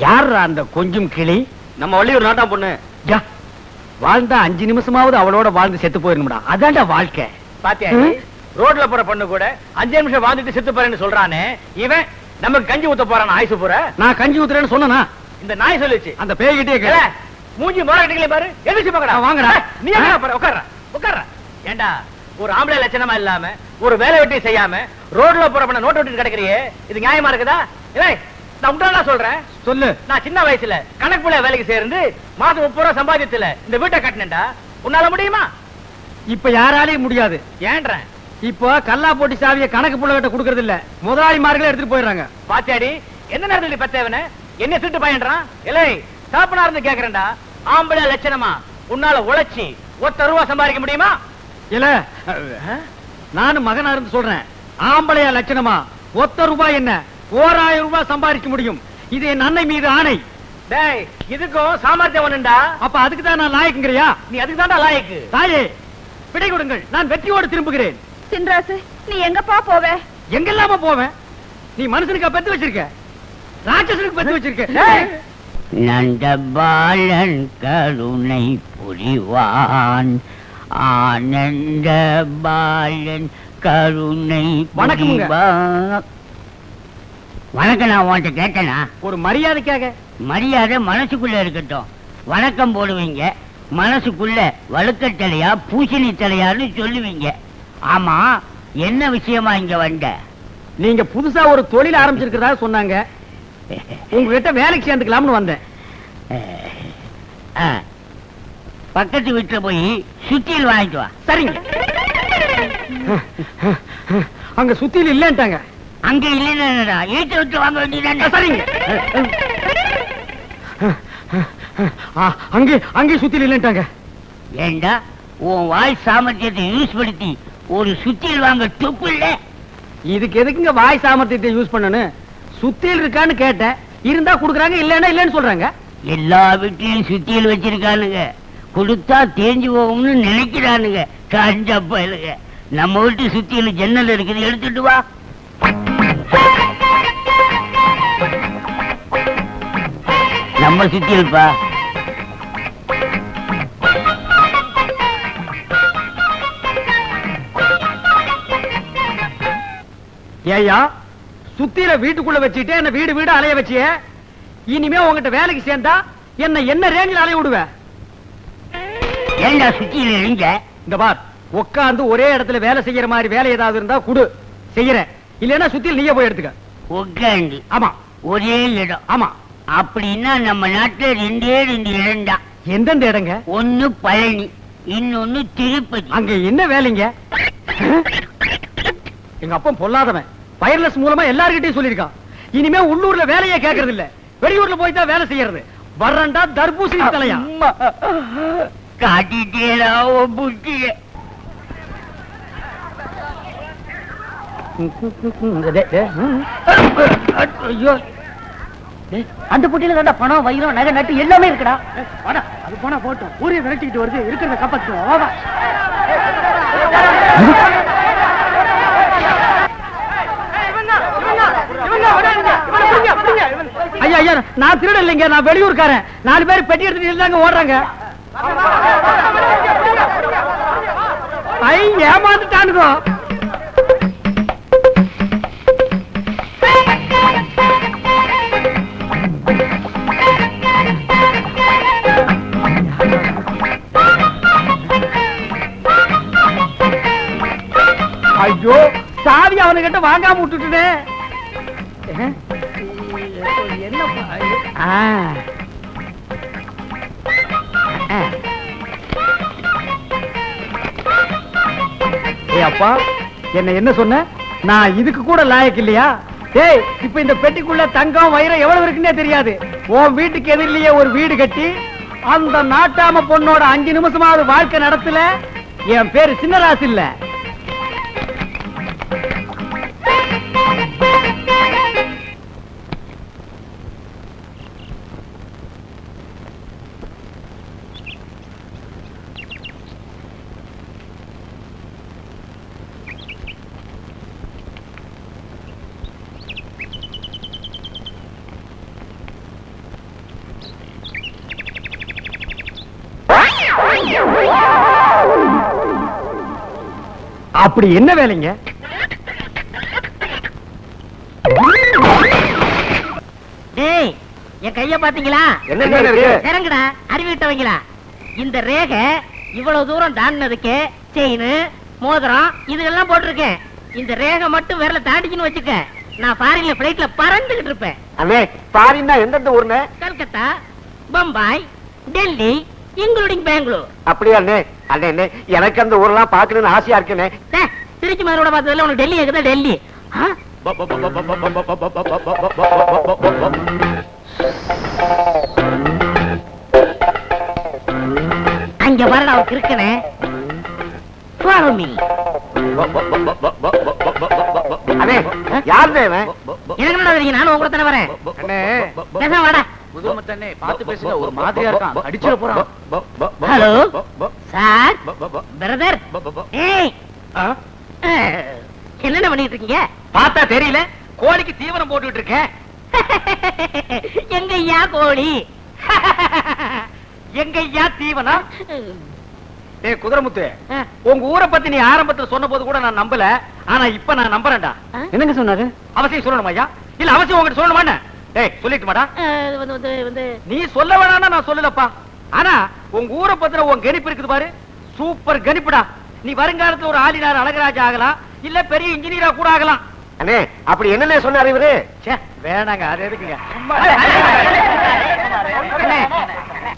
யார் அந்த கொஞ்சம் கிளி? நம்ம வள்ளியூர் நாட்டா பொண்ணு. வாழ்ந்தா 5 நிமிஷமாவது அவளோட வாழ்ந்து செத்து போயிருந்தா அதான்டா வாழ்க்கை. பாத்தியா, ரோட்ல போற பொண்ணு கூட 5 நிமிஷம் வாழ்ந்துட்டு செத்து போறேன்னு சொல்றானே, இவன் நமக்கு கஞ்சி ஊத்த போறான் ஆயுசு போற. நான் கஞ்சி ஊத்துறேன்னு சொன்னா இந்த நாய் சொல்லுச்சு. அந்த பேய்கிட்டே கேள. மூஞ்சி மோரக்கட்டிங்களே பாரு. எதிர்த்து பாக்கடா. வாங்கடா. நீ எங்க பாரு, உட்கார்ற உட்கார்ற. ஏண்டா ஒரு ஆம்பளை லட்சணமா இல்லாம ஒரு வேலை வெட்டி செய்யாம ரோட்ல போற பண்ண நோட்டு விட்டு கிடக்குறியே, இது நியாயமா இருக்குதா? ஏய், நான் உண்டானா சொல்றேன். சொல்லு. நான் சின்ன வயசுல கணக்கு புள்ள வேலைக்கு சேர்ந்து மாசம் 30 ரூபாய் சம்பாதித்துல இந்த வீட்டை கட்டினேன்டா. உன்னால முடியுமா? இப்ப யாராலையும் முடியாது. ஏன்றேன், இப்போ கல்லா போட்டி சாவிய கணக்கு புள்ள கிட்ட குடுக்கறது இல்ல, முதலாளிமார்களே எடுத்துட்டு போயிடுறாங்க. பாத்தியாடி, என்ன நேரத்துல பத்தவன என்ன திருட்டு பயன்றான்? இல்லை சாப்பனா இருந்து கேக்குறேன்டா, ஆம்பளை லட்சணமா உன்னால உழைச்சி 1 ரூபாய் சம்பாதிக்க முடியுமா? இல்ல, நானும் மகனா இருந்து சொல்றேன், ஆம்பளையா லட்சணமா 1 ரூபாய் என்ன 1000 ரூபாய் சம்பாதிக்க முடியும். இது என் அன்னை மீது ஆணை. டேய், இதுக்கும் சாமர்த்தியம் ஒண்ணுண்டா. அப்ப அதுக்கு தான் நான் லாயக்குங்கறியா? நீ அதுக்கு தான்டா லாயக்கு. தாயே, விடை கொடுங்கள், நான் வெற்றியோடு திரும்புகிறேன். சின்ராசு, நீ எங்கப்பா போவ? எங்கெல்லாம போவேன்? நீ மனுஷனுக்கு பெத்து வச்சிருக்க, ராட்சசனுக்கு பெத்து வச்சிருக்க. நந்தபாலன் கருணை புரிவான், ஆனந்த பாலன் கருணை புரிவான். வணக்கம். நான் உன்கிட்ட கேட்டேனா? ஒரு மரியாதைக்காக. மரியாதை மனசுக்குள்ள இருக்கட்டும். வணக்கம் போடுவீங்க, மனசுக்குள்ள வழுக்கத்தலையா பூசணி தலையான்னு சொல்லுவீங்க. ஆமா, என்ன விஷயமா இங்க வந்த? நீங்க புதுசா ஒரு தொழில் ஆரம்பிச்சிருக்கிறதா சொன்னாங்க, உங்ககிட்ட வேலைக்கு சேர்ந்துக்கலாம்னு வந்தேன். பக்கத்து வீட்டுல போய் சுத்தியில் வாங்கிட்டு வா. சரிங்க. அங்க சுத்தியில் இல்லன்ட்டாங்க. அங்க இல்லைன்னா ஏற்ற விட்டு வாங்க வேண்டியதானே? சரிங்க. அங்கே சுத்தியில் இல்லன்ட்டாங்க. ஏண்டா, உன் வாய் சாமர்த்தியத்தை யூஸ் படுத்தி ஒரு சுத்தியில் வாங்க துப்பு இல்ல? இதுக்கு எதுக்குங்க வாய் சாமர்த்தியத்தை யூஸ் பண்ணணும்? சுத்தியில் இருக்கான்னு கேட்டேன், இருந்தா குடுக்குறாங்க, இல்லன்னா இல்லன்னு சொல்றாங்க. எல்லா வீட்லயும் சுத்தியில் வச்சிருக்கானுங்க, கொடுத்தா தேஞ்சு போகும்னு நினைக்கிறானுங்க. காஞ்சப்பலுங்க. நம்ம வீட்டு சுத்தியில் ஜன்னல் இருக்குது, எடுத்துட்டு வா. நம்ம சுத்தியல்பா. ஏயா, சுத்தியில வீட்டுக்குள்ள வச்சுட்டு என்ன வீடு வீடு அலைய வச்சிய, இனிமே உங்ககிட்ட வேலைக்கு சேர்ந்தா என்ன ரேஞ்சில் அலைய விடுவ? ஏண்டா சுத்தியில இருங்க? இந்த பார், உட்கார்ந்து ஒரே இடத்துல வேலை செய்யற மாதிரி வேலை ஏதாவது இருந்தா குடு, செய்யறேன். இல்லன்னா சுத்தியில் நீயே போய் எடுத்துக்க. உட்காந்து? ஆமா. ஒரே இடம்? ஆமா. அப்படின்னா நம்ம நாட்டுல 2 இடம் தான். எந்தெந்த இடங்க? ஒன்னு பழனி, இன்னொன்னு திருப்பதி. அங்க என்ன வேலைங்க? எங்க அப்பா பொல்லாதவன், வயர்லெஸ் மூலமா எல்லார்கிட்டையும் சொல்லிருக்கான், இனிமே உள்ளூர்ல வேலையே கேட்கறது இல்ல, வெளியூர்ல போய் தான் வேலை செய்யறது. வர்றண்டா தர்பூசணி தலையா. காட்டிட்டேடா புட்டிய. ஐயோ, அந்த புட்டியில தாண்டா பணம், வயிறம், நகை, நட்டு எல்லாமே இருக்குடா. அது போனா போட்டோம், ஊரையை விரட்டிக்கிட்டு வருது, இருக்கிறத காப்பாத்துவோம். ஐயா ஐயா, நான் திருட இல்லைங்க, நான் வெளியூர்காரன். 4 பேர் பெட்டி எடுத்துட்டு இருந்தாங்க, ஓடுறாங்க. ஐ, ஏமாந்துட்டானுங்க. ஐயோ, சாவி அவனுக்கிட்ட வாங்காம விட்டுட்டே. அப்பா, என்ன சொன்ன? நான் இதுக்கு கூட லாயக்கு இல்லையா? டேய், இப்ப இந்த பெட்டிக்குள்ள தங்கம் வைரம் எவ்வளவு இருக்குன்னே தெரியாது. உன் வீட்டுக்கு எதிரிலேயே ஒரு வீடு கட்டி அந்த நாட்டாம பொண்ணோட 5 நிமிஷமாவது வாழ்க்கை நடத்தல. என் பேரு சின்னராசு இல்ல. அப்படி என்ன வேலைங்க? டேய், என் கைய பாத்தீங்களா? இறங்குடா, அறிவிட்டவங்களா. இந்த ரேகை இவ்வளவு தூரம் தாண்டினதுக்கு செயின், மோதிரம் இதெல்லாம் போட்டிருக்கேன். இந்த ரேகை மட்டும் விரல தாண்டிச்சுன்னு வச்சுக்க, நான் ஃபாரின்ல பிளைட்ல பறந்துகிட்டு இருப்பேன். அண்ணே, ஃபாரின்னா எந்தெந்த ஊர்னே? கல்கத்தா, பம்பாய், டெல்லி, இன்க்ளூடிங் பெங்களூர். அப்படியா அண்ணே? அண்ணே, எனக்கு அந்த ஊர்லாம் பாக்கணும்னு ஆசையா இருக்குண்ணே. திருச்சி மதுரோட பார்த்ததுல உனக்கு டெல்லி இருக்குதா? டெல்லி அங்க வரடா அவருக்கு இருக்கனே. Follow me. அண்ணே, யார் தேவன்? எனக்கு என்ன தெரியும்? நானும் உங்க கூட தானே வரேன். அண்ணே, பேசாம வாடா. புதுமத்தண்ணே பார்த்து பேசுங்க, ஒரு மாதிரியா இருக்கான், அடிச்சிட போறான். Hello sir, brother. ஏய், என்னென்ன பண்ணிட்டு இருக்கீங்க? பார்த்தா தெரியல, கோழிக்கு தீவனம் போட்டுட்டு இருக்கேன். எங்கய்யா கோழி? எங்கய்யா தீவனம்? ஏய் குதிரமுத்து, உங்க ஊரை பத்தி நீ ஆரம்பத்துல சொன்ன போது கூட நான் நம்பல, ஆனா இப்ப நான் நம்புறேன்டா. என்னங்க சொன்னாரு? அவசியம் சொல்லணுமா ஐயா? இல்ல அவசியம் உங்ககிட்ட சொல்லணுமா? ஏய் சொல்லிட்டு மாடா. நீ சொல்ல வேணாம்னா நான் சொல்லலப்பா, ஆனா உங்க ஊரை பத்தின உன் கணிப்பு இருக்குது பாரு, சூப்பர் கணிப்புடா. நீ வருங்காலத்துல ஒரு ஆளினார் அழகராஜா ஆகலாம், இல்ல பெரிய இன்ஜினியரா கூட ஆகலாம். அண்ணே, அப்படி என்னன்னு சொன்னாரு இவரு? வேணாங்க, அது எதுக்குங்க?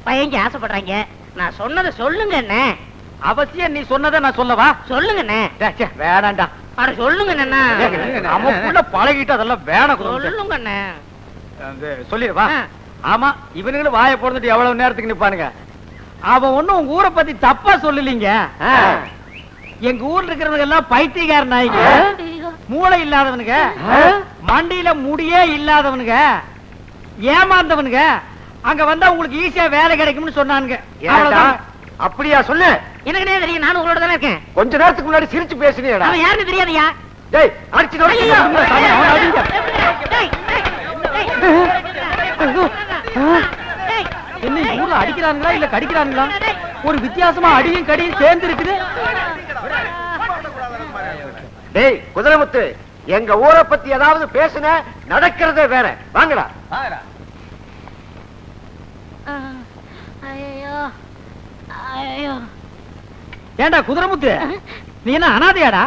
பையங்க ஆசைப்படுறாங்க, நான் சொன்னதை சொல்லுங்க அண்ணே. அவசியம் நீ சொன்னதை நான் சொல்லவா? சொல்லுங்க அண்ணே. வேணாண்டா. அட சொல்லுங்க அண்ணா. நமக்குள்ள பழகிட்டு அதெல்லாம் வேணாம். சொல்லுங்க அண்ணே. சொல்லிடுவா. ஆமா, இவனுங்களும் வாயை போடுறதுட்டு எவ்வளவு நேரத்துக்கு நிப்பானுங்க. அவன் ஒண்ணும் உங்க ஊரை பத்தி தப்பா சொல்லலீங்க. எங்க ஊர்ல இருக்கிறவங்க எல்லாம் பைத்தியக்கார நாய்ங்க, மூளை இல்லாதவனுங்க, மண்டியில முடியே இல்லாதவனுங்க, ஏமாந்தவனுங்க. அங்க வந்தா உங்களுக்கு ஈஸியா வேலை கிடைக்கும்னு சொன்னானுங்க. அப்படியா? சொல்லு. எனக்கு என்ன தெரியும்? நானும் உங்களோட தானே இருக்கேன். கொஞ்ச நேரத்துக்கு முன்னாடி சிரிச்சு பேசுனீடா. அவன் யாருன்னு தெரியாதயா? டேய், அடிச்சு நோக்கி. என்ன ஊர்ல அடிக்கிறானுங்களா இல்ல கடிக்கிறானுங்களா? ஒரு வித்தியாசமா அடியும் கடியும் சேர்ந்து இருக்குது. டேய் குதிரமுத்து, எங்க ஊரை பத்தி ஏதாவது பேசுன, நடக்கிறதே வேற. வாங்கடா. ஏண்டா குதிரமுத்து, நீ என்ன அனாதையாடா?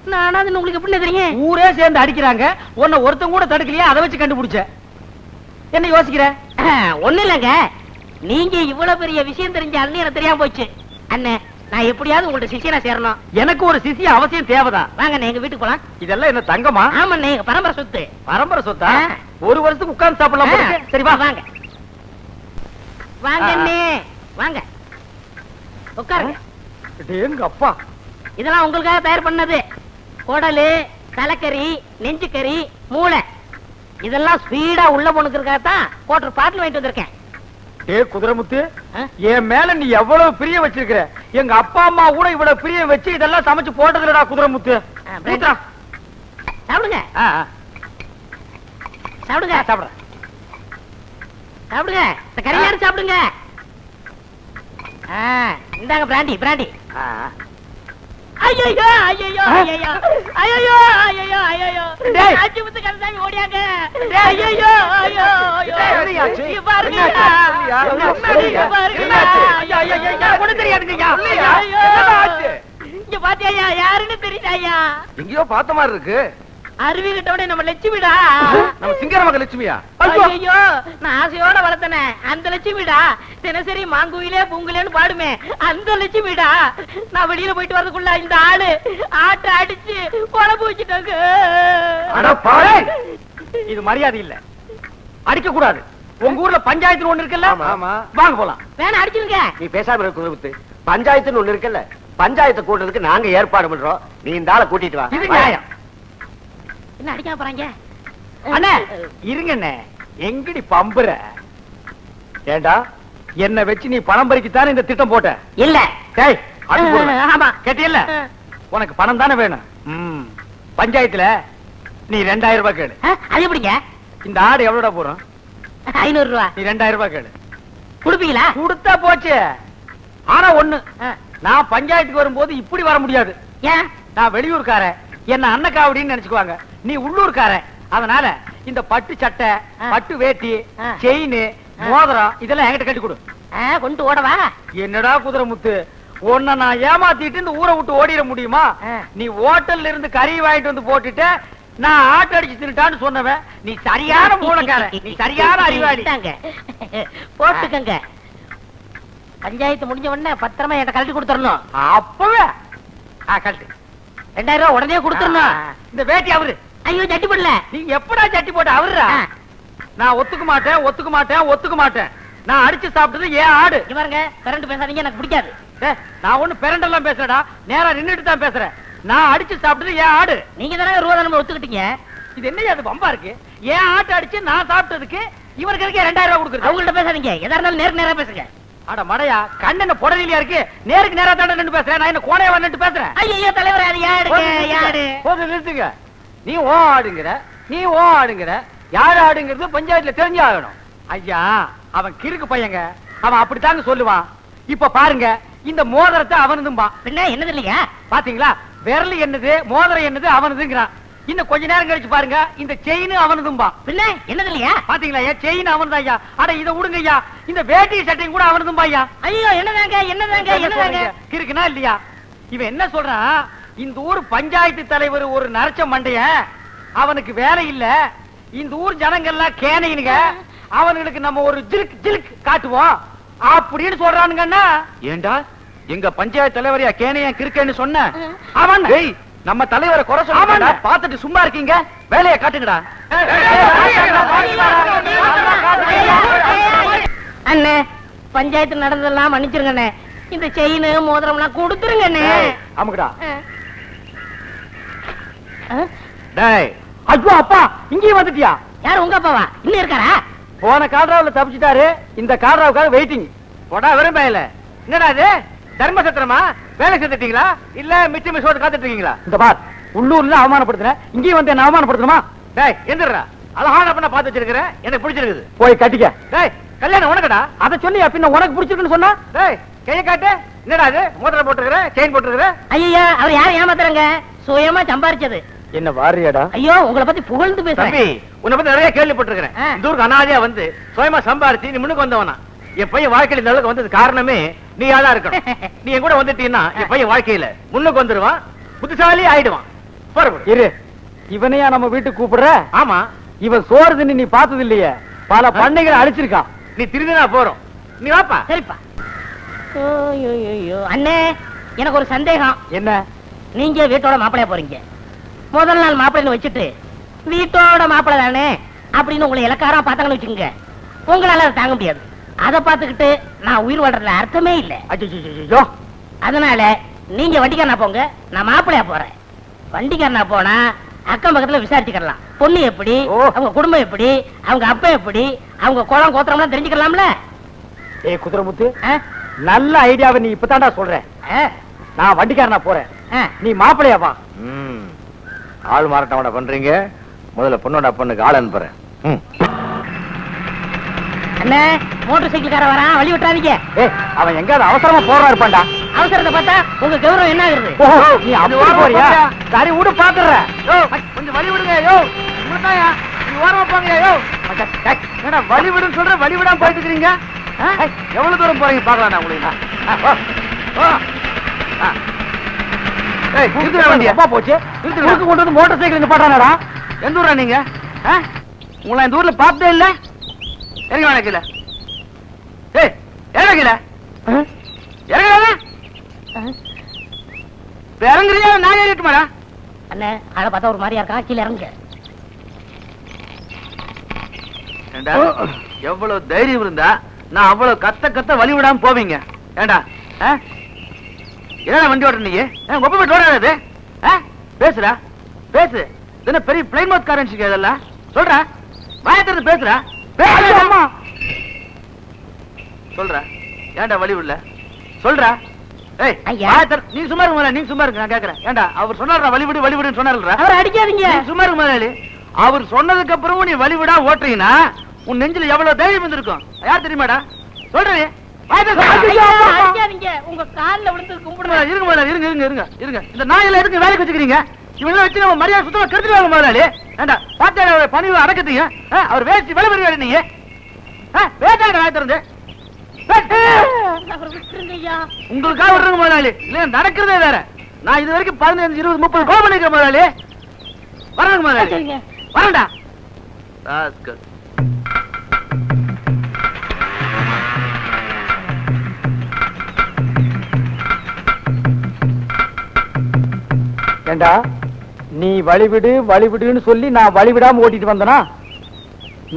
நான் அனாதைன்னு உங்களுக்கு எப்படி தெரியும்? ஊரே சேர்ந்து அடிக்கிறாங்க, உன்னை ஒருத்தன் கூட தடுக்கலையா? அதை வச்சு கண்டுபிடிச்ச. என்ன யோசிக்கிற? ஒண்ணு இல்லங்க, நீங்க இவ்வளவு பெரிய விஷயம் தெரிஞ்ச அண்ணன் எனக்கு தெரியாம போச்சு. அண்ணே, நான் எப்படியாவது உங்கள்ட்ட சிஷியனா சேரணும். எனக்கு ஒரு சிஷிய அவசியம் தேவைதான். வாங்க எங்க வீட்டுக்கு போலாம். இதெல்லாம் என்ன தங்கமா? ஆமாண்ணே, எங்க பரம்பரை சொத்து. பரம்பரை சொத்தா? ஒரு வருஷத்துக்கு உட்கார்ந்து சாப்பிடலாம் போல இருக்கு. சரி வா. வாங்க வாங்க அண்ணே, வாங்க உட்காருங்க. எங்க அப்பா, இதெல்லாம் உங்களுக்காக தயார் பண்ணது. குடலு, தலைக்கறி, நெஞ்சுக்கறி, மூளை, இதெல்லாம் ஸ்பீடா உள்ள போனுக்கிறதுக்காகத்தான் கோட்டர் பாட்டில் வாங்கிட்டு வந்திருக்கேன். குதிரமுத்து, என் மேல நீ எவ்வளவு பிரியம் வச்சிருக்கிற. எங்க அப்பா அம்மா கூட இவ்வளவு பிரியம் வச்சு இதெல்லாம் சமைச்சு போட்டதுலடா குதிரமுத்து. சாப்பிடுங்க சாப்பிடுங்க சாப்பிடுறேன். சாப்பிடுங்க, இந்த கறியாரு சாப்பிடுங்க. இந்தாங்க பிராண்டி பிராண்டி. ஐயோ ஐயோ ஐயோ ஐயோ ஐயோ ஐயோ ஆச்சி முத்து கந்தசாமி ஓடியாங்க. ஐயோ ஐயோ ஐயோ பாருங்க, இங்க பாத்தியா? யாருன்னு தெரியுதாயா? எங்கேயோ பார்த்த மாதிரி இருக்கு. அருவி கிட்டோட நம்ம லட்சுமிடா. நம்ம சிங்கரமக லட்சுமியா? ஐயோ, நான் ஆசையோட வளர்த்தனே அந்த லட்சுமிடா. தினசரி மாங்குயிலே பூங்குலேன்னு பாடுமே அந்த லட்சுமிடா. நான் வெளியில போயிட்டு வரதுக்குள்ள இந்த ஆளு ஆட்டை அடிச்சு குழம்பு வச்சுட்டாங்க. இது மரியாதை இல்ல, அடிக்க கூடாது. உங்க ஊர்ல பஞ்சாயத்து ஒண்ணு இருக்குல்ல? வாங்க போலாம். வேணா அடிச்சுங்க. நீ பேசாம இருக்க குதிரமுத்து. பஞ்சாயத்துன்னு ஒண்ணு இருக்குல்ல, பஞ்சாயத்தை கூட்டுறதுக்கு நாங்க ஏற்பாடு பண்றோம். நீ இந்த ஆளை கூட்டிட்டு வா. இது நியாயம். என்ன அடிக்காம போறாங்க? அண்ணே இருங்க அண்ணே, எங்கடி பம்புற? ஏண்டா, என்ன வச்சு நீ பணம் பறிக்கத்தானே இந்த திட்டம் போட்ட? இல்ல. டேய், ஆமா கேட்டியல்ல, உனக்கு பணம் தானே வேணும். பஞ்சாயத்துல நீ 2000 ரூபாய் கேளு. அது எப்படிங்க? இந்த ஆடு எவ்வளோட போறோம்? 500 ரூபாய். நீ 2000 ரூபாய் கேளு. குடுப்பீங்களா? கொடுத்தா போச்சு. ஆனா ஒண்ணு, நான் பஞ்சாயத்துக்கு வரும்போது இப்படி வர முடியாது. ஏன் நான் வெளியூர்காரன், என்ன அன்னக்காவடின்னு நினைச்சுக்குவாங்க. நீ உள்ளூர்காரன், அதனால இந்த பட்டு சட்டை, பட்டு வேட்டி, செயின், மோதிரம் இதெல்லாம் என்கிட்ட கட்டி கொடு. கொண்டு ஓடவா? என்னடா குதிரை முத்து, உன்னை நான் ஏமாத்திட்டு இந்த ஊரை விட்டு ஓடிட முடியுமா? நீ ஹோட்டல்ல இருந்து கறி வாங்கிட்டு வந்து போட்டுட்டு நான் ஆட்ட அடிச்சு தின்னுட்டான்னு சொன்னவன் நீ சரியான மூலக்காரன், நீ சரியான அறிவாளி. போட்டுக்கங்க. பஞ்சாயத்து முடிஞ்ச உடனே பத்திரமா என்கிட்ட கழட்டி கொடுத்துடணும். அப்பவே கழட்டு. 2000 ரூபாய் உடனே கொடுத்துடணும். இந்த வேட்டி அவரு. ஐயோ சட்டி போடல. நீ எப்படா சட்டி போட்ட அவருடா. நான் ஒத்துக்க மாட்டேன், ஒத்துக்க மாட்டேன், ஒத்துக்க மாட்டேன். நான் அடிச்சு சாப்பிட்டது ஏன் ஆடு. பாருங்க, கரண்ட் பேசாதீங்க, எனக்கு பிடிக்காது. நான் ஒண்ணு பெரண்டெல்லாம் பேசுறடா, நேரா நின்னுட்டு தான் பேசுறேன். நான் அடிச்சு சாப்பிட்டது ஏன் ஆடு. நீங்க தானே ரூபா நம்ம ஒத்துக்கிட்டீங்க. இது என்ன அது பம்பா இருக்கு? ஏன் ஆட்டு அடிச்சு நான் சாப்பிட்டதுக்கு இவருக்கு 2000 ரூபாய் கொடுக்குறது. அவங்கள்ட்ட பேசாதீங்க, எதா இருந்தாலும் நேருக்கு நேரா பேசுங்க. அட மடையா, கண்ணென்ன புடலியா இருக்கு, நேருக்கு நேரா தாண்ட நின்னு பேசுறேன். நான் என்ன கோணையா வந்துட்டு பேசுறேன். ஐயோ தலைவர், அது யாரு? போது நிறுத்துங்க. நீ ஓ ஆடுங்கிற, நீ ஓ ஆடுங்கிற, யார் ஆடுங்கிறது பஞ்சாயத்துல தெரிஞ்சு ஆகணும். ஐயா, அவன் கிறுக்கு பையங்க, அவன் அப்படித்தாங்க சொல்லுவான். இப்ப பாருங்க, இந்த மோதிரத்தை அவனதும்பா. பின்ன என்னது இல்லையா? பாத்தீங்களா, விரல் என்னது மோதிரம் என்னது அவனதுங்கிறான். இன்னும் கொஞ்ச நேரம் கழிச்சு பாருங்க, இந்த செயின் அவனதும்பா. பின்ன என்னது இல்லையா? பாத்தீங்களா, ஏன் செயின் அவனதான் ஐயா. அட இதை விடுங்க ஐயா, இந்த வேட்டி சட்டையும் கூட அவனதும்பா ஐயா. ஐயோ என்னதாங்க கிறுக்குனா இல்லையா? இவன் என்ன சொல்றான், இந்த ஊர் பஞ்சாயத்து தலைவர் ஒரு நரச்ச மண்டைய, அவனுக்கு வேலை இல்ல, இந்த ஊர் ஜனங்கள்லாம் கேனையினுங்க, அவனுக்கு நம்ம ஒரு ஜிலுக் ஜிலுக் காட்டுவோம் அப்படின்னு சொல்றானுங்கன்னா. ஏண்டா எங்க பஞ்சாயத்து தலைவரையா கேனையா கிறுக்கன்னு சொன்ன? அவன் நம்ம தலைவரை குறை சொல்ல பாத்துட்டு சும்மா இருக்கீங்க, வேலையை காட்டுங்கடா. அண்ணே, பஞ்சாயத்து நடந்ததெல்லாம் மன்னிச்சிருங்க. இந்த செயின் மோதிரம் எல்லாம் கொடுத்துருங்க. ஆமாடா. ஐயோ அப்பா, இங்கேயும் வந்துட்டியா? யாரு உங்க அப்பாவா? இன்னும் இருக்காரா? போன கால்ராவுல தப்பிச்சுட்டாரு, இந்த கால்ராவுக்காக வெயிட்டிங். போடா விரும்பல. என்னடா இது தர்ம சத்திரமா? வேலை செஞ்சுட்டீங்களா இல்ல மிச்ச மிஷோடு காத்துட்டு இருக்கீங்களா? இந்த பார், உள்ளூர்ல அவமானப்படுத்துற, இங்கேயும் வந்து என்ன அவமானப்படுத்தணுமா? டேய் எந்திரா, அழகான பண்ண பாத்து வச்சிருக்கிற, எனக்கு பிடிச்சிருக்குது, போய் கட்டிக்க. டேய் கல்யாணம் உனக்குடா, அத சொல்லியா பின்ன உனக்கு பிடிச்சிருக்குன்னு சொன்னா? டேய் கையை காட்டு. என்னடா இது மோதிரம் போட்டுருக்கிற, செயின் போட்டுருக்கிற? ஐயா, அவர் யாரும் ஏமாத்துறாங்க, சுயமா சம்பாரிச்சது. என்ன வாரியடா? ஐயோ, உங்களை பத்தி புகழ்ந்து பேசுறேன். தம்பி, உன்னை பத்தி நிறைய கேள்விப்பட்டிருக்கிறேன். இந்த ஊருக்கு அனாதையா வந்து சுயமா சம்பாரிச்சு நீ முன்னுக்கு வந்தவனா. என் பையன் வாழ்க்கையில இந்த அளவுக்கு வந்தது காரணமே நீ யாரா இருக்கணும். நீ என் கூட வந்துட்டீன்னா என் பையன் வாழ்க்கையில முன்னுக்கு வந்துருவான், புத்திசாலி ஆயிடுவான். இரு, இவனையா நம்ம வீட்டுக்கு கூப்பிடுற? ஆமா, இவன் சோறு தின்னு நீ பார்த்தது இல்லையே, பல பண்ணைகளை அழிச்சிருக்கான். நீ திருந்தினா போறோம், நீ வாப்பா. சரிப்பா. அண்ணே, எனக்கு ஒரு சந்தேகம். என்ன? நீங்க வீட்டோட மாப்பிளைய போறீங்க, முதல் நாள் மாப்பிள்ளைன்னு வச்சுட்டு வீட்டோட மாப்பிள்ளை தானே அப்படின்னு உங்களை இலக்காரம் பார்த்தாங்கன்னு வச்சுக்கோங்க, உங்களால அதை தாங்க முடியாது. அதை பார்த்துக்கிட்டு நான் உயிர் வாழ்றதுல அர்த்தமே இல்லை. அதனால நீங்க வண்டிக்காரனா போங்க, நான் மாப்பிள்ளையா போறேன். வண்டிக்காரனா போனா அக்கம் பக்கத்துல விசாரிச்சுக்கலாம், பொண்ணு எப்படி, அவங்க குடும்பம் எப்படி, அவங்க அப்பா எப்படி, அவங்க குளம் கோத்திரம்லாம் தெரிஞ்சுக்கலாம்ல. ஏய் குதிரைமுத்து, நல்ல ஐடியாவை நீ இப்பதான்டா சொல்ற. நான் வண்டிக்காரனா போறேன், நீ மாப்பிள்ளையா வா. ஆள் மாறாட்டம் பண்றீங்க, முதல்ல பொண்ணோட பொண்ணுக்கு ஆள் அனுப்புறேன். அண்ணே, மோட்டார் சைக்கிள்கார வரான், வழி விட்டுறாதீங்க. அவன் எங்காவது அவசரமா போறா இருப்பான்டா. அவசரத்தை பார்த்தா உங்க கௌரவம் என்ன ஆகுது? நீ அப்படி போறியா? சரி விடு, பாத்துறேன். கொஞ்சம் வழி விடுங்க. யோ உங்களுதாயா, நீ ஓரமா போங்க. யோ என்னடா வழி விடுன்னு சொல்ற, வழி விடாம போயிட்டு இருக்கீங்க. எவ்வளவு தூரம் போறீங்க பாக்கலாம் நான் உங்களுக்கு. போச்சு கொண்டு வந்து மோட்டார் சைக்கிள் பாடுறானடா. எந்த ஊரா நீங்க? உங்களை இந்த ஊர்ல பார்த்தே இல்ல. இறங்க வேணாக்கல. ஏய் இறங்கல, இறங்கல. இறங்குறியா நான் ஏறிட்டுமாடா? அண்ணே, ஆளை பார்த்தா ஒரு மாதிரியா இருக்கா, கீழே இறங்க. எவ்வளவு தைரியம் இருந்தா நான் அவ்வளவு கத்த வழி விடாம போவீங்க? ஏண்டா என்ன வண்டி ஓடுற நீ? ஒப்ப போட்டு ஓடாது. பேசுறா பேசு, என்ன பெரிய பிளைன் மவுத் காரன் இதெல்லாம் சொல்ற, வாயத்திறது பேசுறா. சொல்ற, ஏண்டா வழி விடல சொல்றா. நீ சும்மா இருக்க, நீ சும்மா இருக்கு, நான் கேக்குறேன். ஏண்டா அவர் சொன்னாரா வழி விடு வழி விடுன்னு சொன்னாரா? அவர் அடிக்காதீங்க, சும்மா இருக்கு முதலாளி. அவர் சொன்னதுக்கு அப்புறமும் நீ வழி விடா ஓட்டுறீங்கன்னா உன் நெஞ்சில எவ்வளவு தைரியம் வந்திருக்கும் யார் தெரியுமாடா? சொல்றே அடிக்காதீங்க, உங்க கால்ல விழுந்து கும்பிடுங்க. இருங்க முதலாளி, இருங்க. இந்த நாயில எதுக்கு வேலைக்கு வச்சுக்கிறீங்க? இவங்க வச்சு நம்ம மரியாதை சுத்தமா கெடுத்துருவாங்க முதலாளி. ஏண்டா பாத்தியா பணிவு அடக்கத்தீங்க? அவர் வேஸ்ட் விலை பெறுவாரு நீங்க. வேண்டாங்க வாய் திறந்து. அவரை விட்டுருங்க ஐயா. உங்களுக்காக விடுறங்க முதலாளி. இல்ல நடக்கிறதே வேற. நான் இது வரைக்கும் 15, 20, 30 கோல் பண்ணிருக்கேன் முதலாளி. வரங்க முதலாளி. சரிங்க. வரண்டா. ஏண்டா நீ வழிவிடுன்னு சொல்லி நான் வழிவிடாம ஓட்டிட்டு வந்தனா?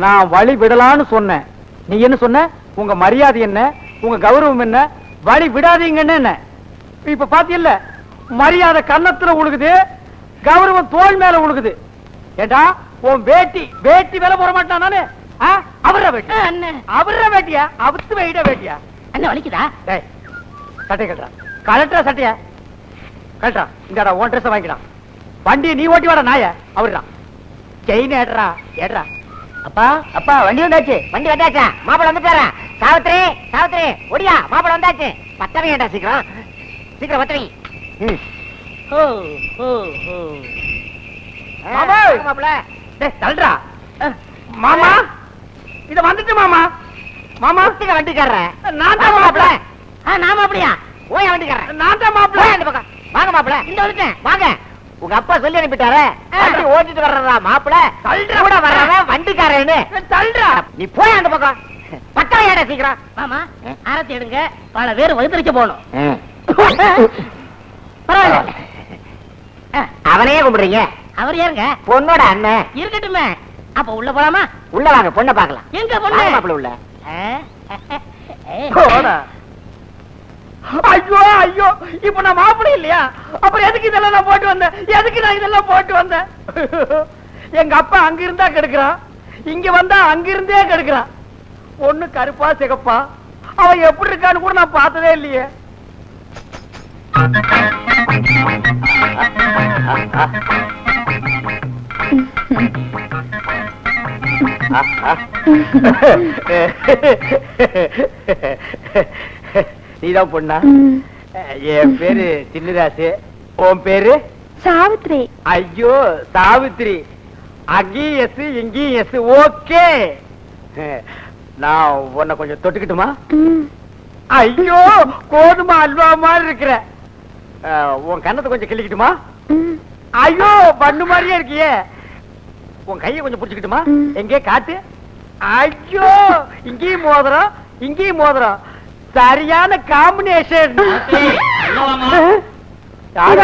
நான் வழி விடலான்னு சொன்னேன். நீ என்ன சொன்ன? உங்க மரியாதை என்ன, உங்க கௌரவம் என்ன, வழி விடாதீங்கன்னு என்ன? இப்ப பாத்தியல்ல, மரியாதை கன்னத்துல உழுகுது, கௌரவம் தோல் மேல உழுகுது. ஏண்டா உன் வேட்டி வேலை போட மாட்டான் நானு? அவர வேட்டி, அண்ணன் அவர வேட்டியா? அவுத்து வைட வேட்டியா? அண்ணன் வலிக்குதா? டேய் சட்டை கட்டுறா, கலட்டுறா சட்டையா கட்டுறா. இந்தாடா உன் ட்ரெஸ் வாங்கிடா. வண்டியை நீ ஓட்டி வாடா நாய. அவருடா செயின் ஏடுறா. அப்பா வண்டி வந்தாச்சு. மாப்பிள வந்துட்டாரா? சாவித்திரி ஒடியா, மாப்பிள வந்தாச்சு. பத்தவங்க சீக்கிரம் பத்தவங்க. மாப்பிள டேய் தள்ளுடா. மாமா இத வந்துட்டு மாமா. வண்டிக்கார நான் தான் மாப்பிள. நாம அப்படியா? ஓய வண்டிக்கார நான் தான் மாப்பிள. இந்த பக்கம் வாங்க மாப்பிள. இந்த வந்துட்டேன் வாங்க. உங்க அப்பா சொல்லி அனுப்பிட்டாரே, வண்டி ஓட்டிட்டு வர்றதா மாப்பிள, கூட வர்றவன் வண்டிக்காரன்னு. தள்ளுடா. நீ போய் அந்த பக்கம் பக்கம் ஏட சீக்கிரம். மாமா ஆரத்தி எடுங்க, பல பேர் வகுத்தரிக்க போகணும். பரவாயில்ல, அவனையே கும்பிடுறீங்க. அவர் யாருங்க? பொண்ணோட அண்ணன். இருக்கட்டுமே. அப்ப உள்ள போலாமா? உள்ள வாங்க, பொண்ணை பார்க்கலாம். எங்க பொண்ணு? மாப்பிள உள்ள. போடா. ஐயோ இப்ப நான் மாப்பிளை இல்லையா? அப்புறம் எதுக்கு இதெல்லாம் நான் போட்டு வந்தேன்? எங்க அப்பா அங்க இருந்தா கெடுக்கிறான், இங்க வந்தா அங்க இருந்தே கெடுக்கிறான். பொண்ணு கருப்பா சிகப்பா, அவன் எப்படி இருக்கான்னு கூட நான் பார்த்ததே இல்லையே. நீதான் பொண்ணா? என் பேரு சின்னராசு. உன் பேரு? சாவித்ரி. ஐயோ சாவித்ரி, அங்கேயும் எஸ் இங்கேயும் எஸ். ஓகே, நான் உன்னை கொஞ்சம் தொட்டுக்கிட்டுமா? ஐயோ கோதுமை அல்வா மாதிரி இருக்கிற. உன் கண்ணத்தை கொஞ்சம் கிள்ளிக்கிட்டுமா? ஐயோ பண்ணு மாதிரியே இருக்கியே. உன் கையை கொஞ்சம் புடிச்சுக்கிட்டுமா? எங்கே காட்டு. ஐயோ இங்கேயும் மோதிரம் இங்கேயும் மோதிரம், சரியான காம்பினேஷன்.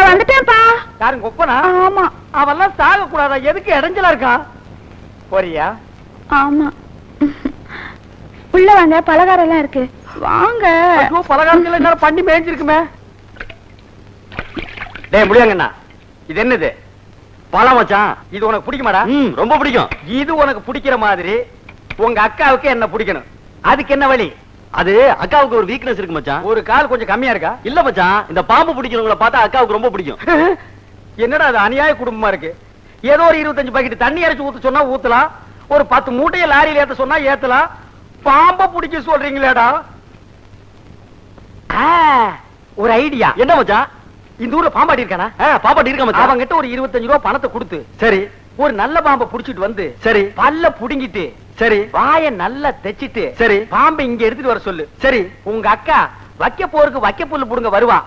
வந்துட்டேன்ப்பா. யாரும் கொப்பனா? ஆமா. அவெல்லாம் சாக கூடாதா? எதுக்கு இடைஞ்சலா இருக்கான்? போறியா? ஆமா. உள்ள வாங்க, பலகாரம் எல்லாம் இருக்கு. வாங்க. பலகாரங்கள் என்ன பண்ணி மேய்ஞ்சிருக்குமே. டேய் முடியாங்கண்ணா, இது என்னது? பழம் மச்சான். இது உனக்கு பிடிக்குமாடா? ரொம்ப பிடிக்கும். இது உனக்கு பிடிக்கிற மாதிரி உங்க அக்காவுக்கு என்ன பிடிக்கணும். அதுக்கு என்ன வழி? அது அக்காவுக்கு ஒரு வீக்னஸ் இருக்கு மச்சான். ஒரு கால் கொஞ்சம் கம்மியா இருக்கா? இல்ல மச்சான், இந்த பாம்பு பிடிக்கிறவங்கள பார்த்தா அக்காவுக்கு ரொம்ப பிடிக்கும். என்னடா அது அநியாய குடும்பமா இருக்கு. ஏதோ ஒரு 25 பாக்கெட் தண்ணி அரைச்சு ஊத்த சொன்னா ஊத்தலாம், ஒரு 10 மூட்டையை லாரியில ஏத்த சொன்னா ஏத்தலாம். பாம்ப பிடிக்க சொல்றீங்களேடா. ஒரு ஐடியா. என்ன மச்சான்? இந்த ஊர்ல பாம்பாட்டி இருக்கானா? பாப்பாட்டி இருக்க மச்சான். அவங்கிட்ட ஒரு 25 ரூபாய் பணத்தை கொடுத்து சரி ஒரு நல்ல பாம்பை புடிச்சிட்டு வந்து சரி பல்ல புடுங்கிட்டு சரி வாய நல்லா தெச்சிட்டு சரி பாம்பை இங்க எடுத்துட்டு வர சொல்லு. சரி உங்க அக்கா வைக்க போருக்கு வைக்க புல்லு புடுங்க வருவான்.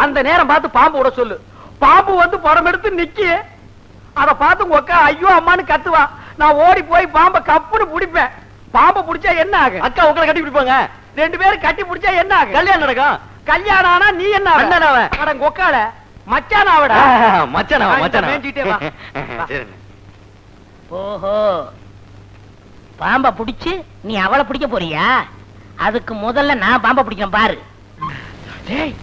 அந்த நேரம் பார்த்து பாம்பு விட சொல்லு. பாம்பு வந்து படம் எடுத்து நிக்கி, அத பார்த்து உங்க அக்கா ஐயோ அம்மான்னு கத்துவா. நான் ஓடி போய் பாம்பை கப்புன்னு பிடிப்பேன். பாம்பை பிடிச்சா என்ன ஆகும்? அக்கா உங்களை கட்டி பிடிப்பாங்க. 2 பேரும் கட்டி பிடிச்சா என்ன ஆகும்? கல்யாணம் நடக்கும். கல்யாணம் ஆனா நீ என்ன அண்ணனாவ? அட கொக்கால மச்சானாவடா. மச்சானாவ மச்சானாவ. மேஞ்சிட்டே வா. சரி. ஓஹோ, பாம்ப பிடிச்சு நீ அவளை பிடிக்க போறியா? அதுக்கு முதல்ல நான் பாம்ப பிடிக்கிறேன் பாரு. டேய்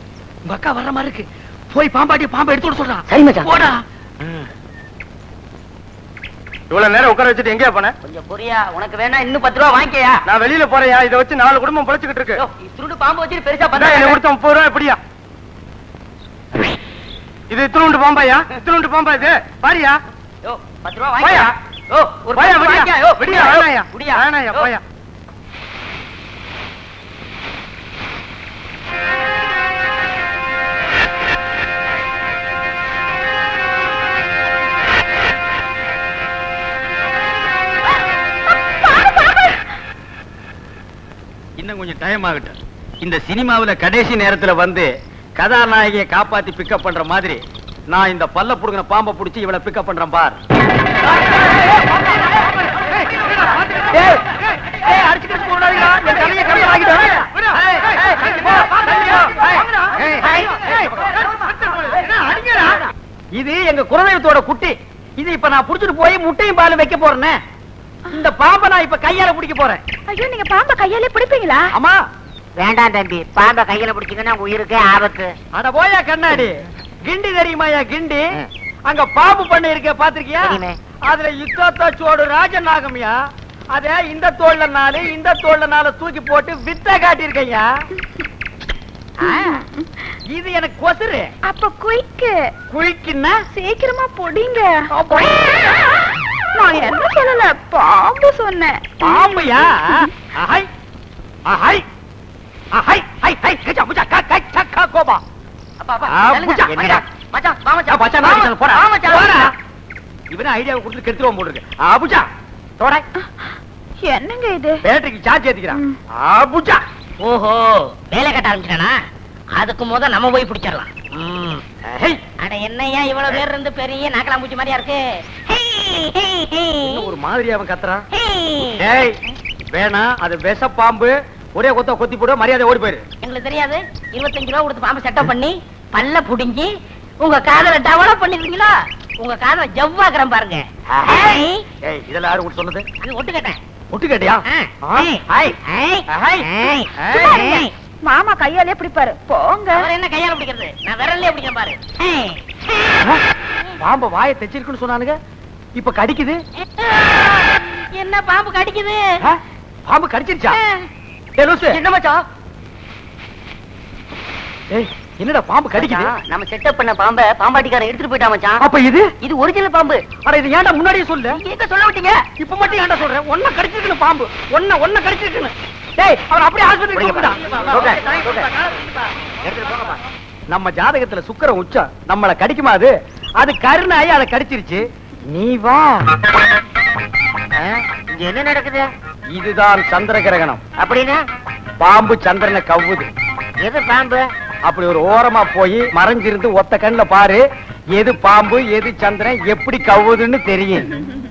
உங்க அக்கா வர்ற மாதிரி இருக்கு. போய் பாம்பாட்டி பாம்பை எடுத்து சொல்றான். சரி மச்சான். போடா. இவ்வளவு நேரம் உட்கார வச்சுட்டு எங்கயா போன? கொஞ்சம் புரியா, உனக்கு வேணா இன்னும் 10 ரூபா வாங்கிக்கயா? நான் வெளியில போறேயா, இதை வச்சு 4 குடும்பம் பொழைச்சுக்கிட்டு இருக்கு. இத்துண்டு பாம்பு வச்சு பெருசா என்ன கொடுத்த 30 ரூபாய் எப்படியா? இது இத்துண்டு பாம்பாயா? இத்துண்டு பாம்பா இது பாரியா? 10 ரூபா போயா? வாங்கிக்கயா? ஒரு போயா வாங்கிக்கயா? விடியா வேணாயா விடியா வேணாயா போயா. இன்னும் கொஞ்சம் டைம் ஆகட்டும். இந்த சினிமாவுல கடைசி நேரத்துல வந்து கதாநாயகியை காப்பாத்தி பிக்கப் பண்ற மாதிரி நான் இந்த பல்ல புடுங்கின பாம்பை புடிச்சு இவளை பிக்கப் பண்றேன் பார். இது எங்க குலதெய்வத்தோட குட்டி. இது இப்ப நான் புடிச்சிட்டு போய் முட்டையும் பாலும் வைக்க போறேன். இந்த பாம்பை நான் இப்ப கையால பிடிக்க போறேன். ஐயோ நீங்க பாம்பை கையாலே பிடிப்பீங்களா? ஆமா. வேண்டாம் தம்பி, பாம்பை கையில பிடிச்சிங்கன்னா உயிருக்கே ஆபத்து. அட போயா கண்ணாடி, கிண்டி தெரியுமாயா கிண்டி? அங்க பாம்பு பண்ண இருக்க பாத்திருக்கியா? தெரியுமே. அதுல யுத்தத்தோடு ராஜநாகம்யா. அத இந்த தோல்ல நாலு இந்த தோல்ல நாலு தூக்கி போட்டு வித்த காட்டியிருக்கையா. இது எனக்கு கொசுரு. அப்ப குயிக்கு குளிக்குன்னா சீக்கிரமா பொடிங்க. நான் என்ன சொல்லல, பாம்பு சொன்னேன். பாம்புயா? அஹை அஹை அஹை ஹை ஹை கச்சா புச்சா கா கா சா கா கோபா. புச்சா என்னடா மச்சான், வா மச்சான். மச்சான் நான் போடா. வா மச்சான். போடா. இவனே ஐடியாவை கொடுத்து கெடுத்துறோம் போல இருக்கு. புச்சா தோடா. என்னங்க இது? பேட்டரிக்கு சார்ஜ் ஏத்திக்கிறான். புச்சா. ஓஹோ, வேலை கட்ட ஆரம்பிச்சிட்டானா? அதுக்கு முத நம்ம போய் பிடிச்சிடலாம். ஹை அட என்னையா இவ்வளவு பேர் இருந்து பெரிய நாக்கலாம் பூச்சி மாதிரியா இருக்கு. ஒரு மாதிரி அவன் கத்துறான். ஹேய். ஏய் வேணா, அது விஷ பாம்பு. ஒரே கொத்த கொத்தி போடு, மரியாதை ஓடி போயிரு. எங்களுக்கு தெரியாது. 25 ரூபா கொடுத்து பாம்பு செட்டப் பண்ணி பல்ல புடுங்கி உங்க காதல டெவலப் பண்ணிருக்கீங்களா? உங்க காதல ஜவ்வாக்குறேன் பாருங்க. ஏய் இதெல்லாம் யாரு கூட சொன்னது? அது ஒட்டு கேட்டேன். ஒட்டு கேட்டியா? High high high. மாமா கையாலே பிடிப்பாரு, போங்க. அவர் என்ன கையால பிடிக்கிறது? நான் விரல்லே பிடிக்கிறேன் பாரு. பாம்பு வாயை தைச்சிருக்குன்னு சொன்னானுங்க, இப்ப கடிக்குது. என்ன பாம்பு கடிக்குது? பாம்பு கடிச்சிருச்சா? என்ன மச்சான்? ஏய் என்னடா பாம்பு கடிக்குது? நம்ம செட்டப் பண்ண பாம்பை பாம்பாட்டிக்காரன் எடுத்துட்டு போயிட்டா மச்சான். அப்ப இது இது ஒரிஜினல் பாம்பு. அட இது ஏன்டா முன்னாடியே சொல்லு? எங்க சொல்ல விட்டீங்க? இப்ப மட்டும் ஏன்டா சொல்றேன்? ஒண்ணு கடிச்சிருக்கணும் பாம்பு. ஒண்ணு கடிச்சிருக்கணும். டேய் அவன் அப்படியே ஆஸ்பத்திரிக்கு கூப்பிடா. நம்ம ஜாதகத்துல சுக்கிரன் உச்சம். நம்மள கடிக்குமா அது? அது கருணாயி அதை கடிச்சிருச்சு. நீ வா. இங்க என்ன நடக்குது? இதுதான் சந்திர கிரகணம். அப்படின்னா பாம்பு சந்திரனை கவ்வுது. எது பாம்பு? அப்படி ஒரு ஓரமா போய் மறைஞ்சிருந்து ஒத்த கண்ணுல பாரு. எது பாம்பு எது சந்திரன் எப்படி கவ்வுதுன்னு தெரியும்.